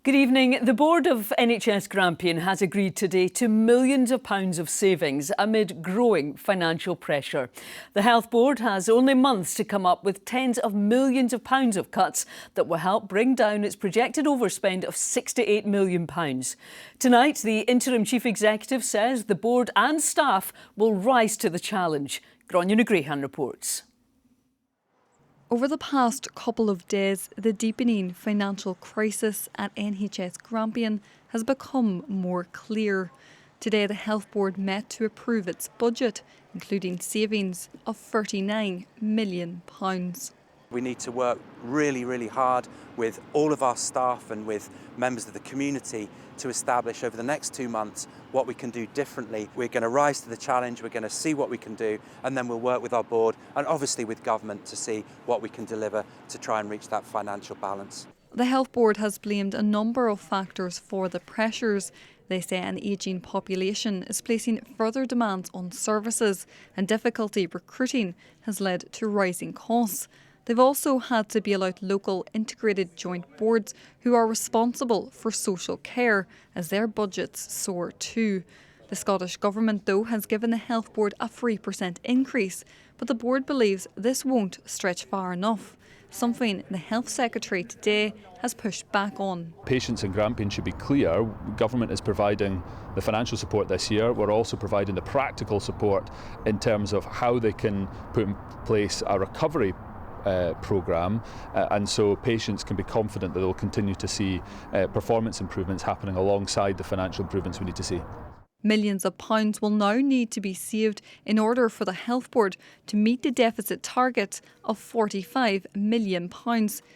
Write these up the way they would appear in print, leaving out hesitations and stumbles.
Good evening. The board of NHS Grampian has agreed today to millions of pounds of savings amid growing financial pressure. The health board has only months to come up with tens of millions of pounds of cuts that will help bring down its projected overspend of £68 million. Tonight, the interim chief executive says the board and staff will rise to the challenge. Gráinne Grehan reports. Over the past couple of days, the deepening financial crisis at NHS Grampian has become more clear. Today, the Health Board met to approve its budget, including savings of £39 million. We need to work really hard with all of our staff and with members of the community to establish over the next 2 months what we can do differently. We're going to rise to the challenge, we're going to see what we can do, and then we'll work with our board and obviously with government to see what we can deliver to try and reach that financial balance. The Health Board has blamed a number of factors for the pressures. They say an ageing population is placing further demands on services, and difficulty recruiting has led to rising costs. They've also had to bail out local integrated joint boards who are responsible for social care as their budgets soar too. The Scottish Government, though, has given the Health Board a 3% increase, but the board believes this won't stretch far enough, something the Health Secretary today has pushed back on. Patients in Grampian should be clear. Government is providing the financial support this year. We're also providing the practical support in terms of how they can put in place a recovery programme, and so patients can be confident that they'll continue to see performance improvements happening alongside the financial improvements we need to see. Millions of pounds will now need to be saved in order for the Health Board to meet the deficit target of £45 million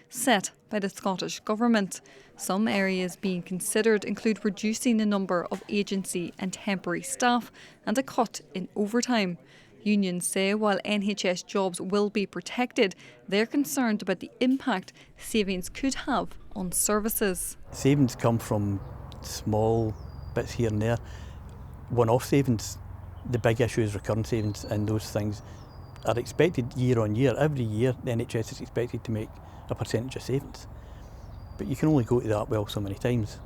set by the Scottish Government. Some areas being considered include reducing the number of agency and temporary staff and a cut in overtime. Unions say while NHS jobs will be protected, they're concerned about the impact savings could have on services. Savings come from small bits here and there. One-off savings, the big issue is recurrent savings, and those things are expected year on year. Every year the NHS is expected to make a percentage of savings. But you can only go to that well so many times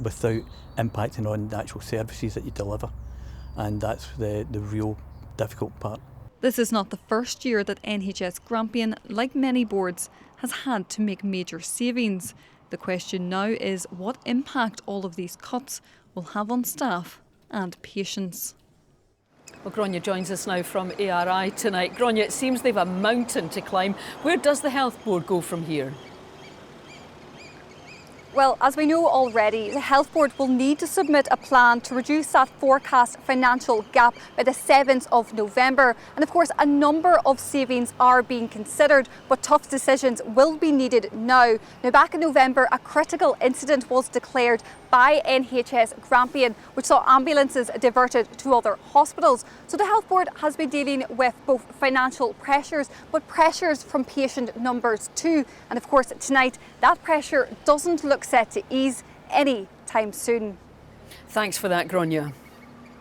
without impacting on the actual services that you deliver. And that's the real difficult part. This is not the first year that NHS Grampian, like many boards, has had to make major savings. The question now is what impact all of these cuts will have on staff and patients. Well, Gráinne joins us now from ARI tonight. Gráinne, it seems they've a mountain to climb. Where does the Health Board go from here? Well, as we know already, the Health Board will need to submit a plan to reduce that forecast financial gap by the 7th of November. And of course, a number of savings are being considered, but tough decisions will be needed now. Now, back in November, a critical incident was declared by NHS Grampian, which saw ambulances diverted to other hospitals. So the Health Board has been dealing with both financial pressures, but pressures from patient numbers too. And of course, tonight, that pressure doesn't look set to ease any time soon. Thanks for that, Gráinne.